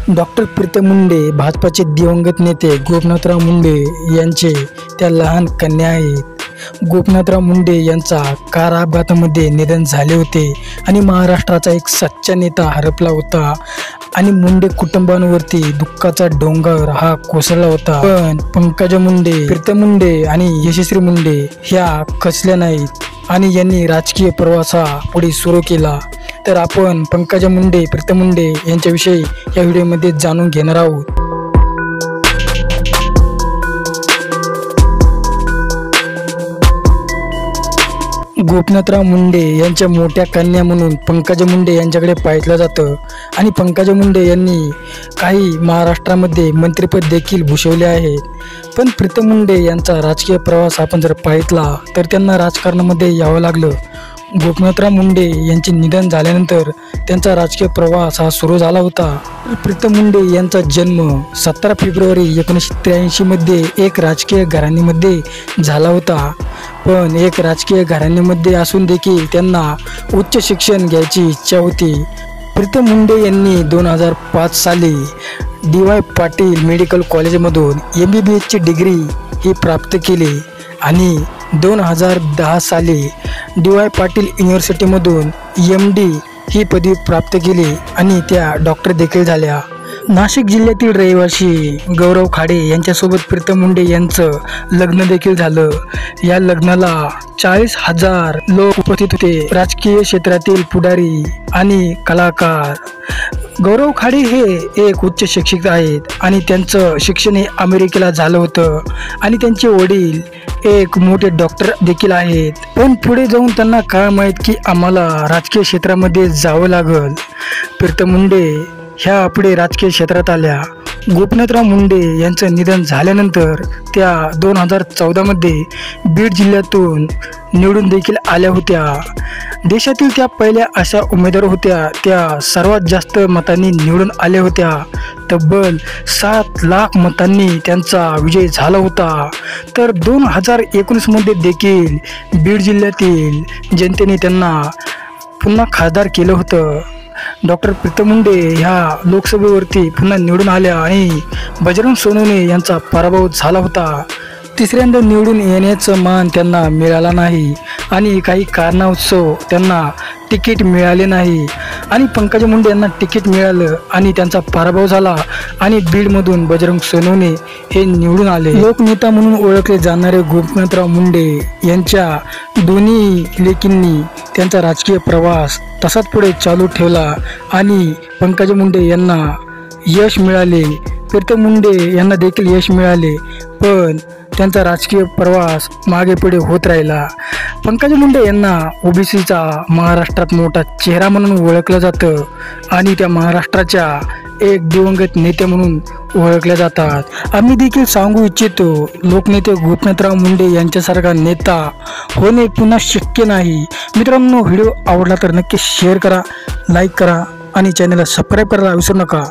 Doctor Pritam Munde भाजपाचे दिवंगत नेते गोपनाथराव मुंडे यांचे त्या लहान कन्या आहेत। गोपनाथराव मुंडे यांचा कार अपघातामध्ये निधन झाले होते आणि महाराष्ट्राचा एक सच्चा नेता हरपला होता आणि मुंडे कुटुंबांवरती दुःखाचा डोंगर हा कोसळला होता। पण पंकजा मुंडे, प्रीतम मुंडे आणि यशस्वी मुंडे ह्या खचल्या नाहीत आणि यांनी राजकीय प्रवास पुढे सुरू केला। तर आपण पंकजा मुंडे, प्रीतम मुंडे यांच्याविषयी या व्हिडिओमध्ये जाणून घेणार आहोत। गोपनाथराव मुंडे यांच्या मोठ्या कन्या म्हणून पंकजा मुंडे यांच्याकडे पाहिलं जातं आणि पंकजा मुंडे यांनी काही महाराष्ट्रामध्ये मंत्रिपद देखील भूषवले आहेत। पण प्रीतम मुंडे यांचा राजकीय प्रवास आपण जर पाहितला तर त्यांना राजकारणामध्ये यावं लागलं। गोपनाथराव मुंडे यांचे निधन झाल्यानंतर त्यांचा राजकीय प्रवास हा सुरू झाला होता। प्रीतम मुंडे यांचा जन्म 17 फेब्रुवारी 1983 मध्ये एक राजकीय घराण्यामध्ये झाला होता। पण एक राजकीय घराण्यामध्ये असून देखील त्यांना उच्च शिक्षण घ्यायची इच्छा होती। प्रीतम मुंडे यांनी 2005 साली DY पाटील मेडिकल कॉलेजमधून MBBS ची डिग्री ही प्राप्त केली आणि 2010 साली DY पाटील युनिव्हर्सिटीमधून MD ही पदवी प्राप्त केली आणि त्या डॉक्टर देखील झाल्या। नाशिक जिल्ह्यातील रहिवासी गौरव खाडे यांच्यासोबत प्रीतम मुंडे यांचं लग्न देखील झालं। या लग्नाला 40,000 लोक उपस्थित होते, राजकीय क्षेत्रातील पुढारी आणि कलाकार। गौरव खाडे हे एक उच्च शिक्षित आहेत आणि त्यांचं शिक्षण हे अमेरिकेला झालं होतं आणि त्यांचे वडील एक मोठे डॉक्टर देखील आहेत। पण पुढे जाऊन त्यांना काय माहीत की आम्हाला राजकीय क्षेत्रामध्ये जावं लागल। प्रीतम मुंडे ह्या पुढे राजकीय क्षेत्रात आल्या। गोपनाथराव मुंडे यांचं निधन झाल्यानंतर त्या 2014 मध्ये बीड जिल्ह्यातून निवडून देखील आल्या होत्या। देशातील त्या पहिल्या अशा उमेदवार होत्या त्या सर्वात जास्त मतांनी निवडून आल्या होत्या। तब्बल 7 लाख मतांनी त्यांचा विजय झाला होता। तर 2019 मध्ये देखील बीड जिल्ह्यातील जनतेने त्यांना पुन्हा खासदार केलं होतं। डॉक्टर प्रीतम मुंडे ह्या लोकसभेवरती पुन्हा निवडून आल्या आणि बजरंग सोनवणे यांचा पराभव झाला होता। तिसऱ्यांदा निवडून येण्याचं मान त्यांना मिळाला नाही आणि काही कारणास्तव त्यांना तिकीट मिळाले नाही आणि पंकजा मुंडे यांना तिकीट मिळालं आणि त्यांचा पराभव झाला आणि बीडमधून बजरंग सोनवणे हे निवडून आले। लोकनेता म्हणून ओळखले जाणारे गोपनाथराव मुंडे यांच्या दोन्ही लेकींनी त्यांचा राजकीय प्रवास तसाच पुढे चालू ठेवला आणि पंकजा मुंडे यांना यश मिळाले, प्रीतम मुंडे यांना देखील यश मिळाले, पण त्यांचा राजकीय प्रवास मागे पुढे होत राहिला। पंकजा मुंडे यांना OBCचा महाराष्ट्रात मोठा चेहरा म्हणून ओळखलं जातं आणि त्या महाराष्ट्राच्या एक दिवंगत नेते म्हणून ओळखल्या जातात। आम्ही देखील सांगू इच्छितो, लोकनेते गोपनाथराव मुंडे यांच्यासारखा नेता होणे पुन्हा शक्य नाही। मित्रांनो, व्हिडिओ आवडला तर नक्की शेअर करा, लाईक करा आणि चॅनलला सबस्क्राईब करायला विसरू नका।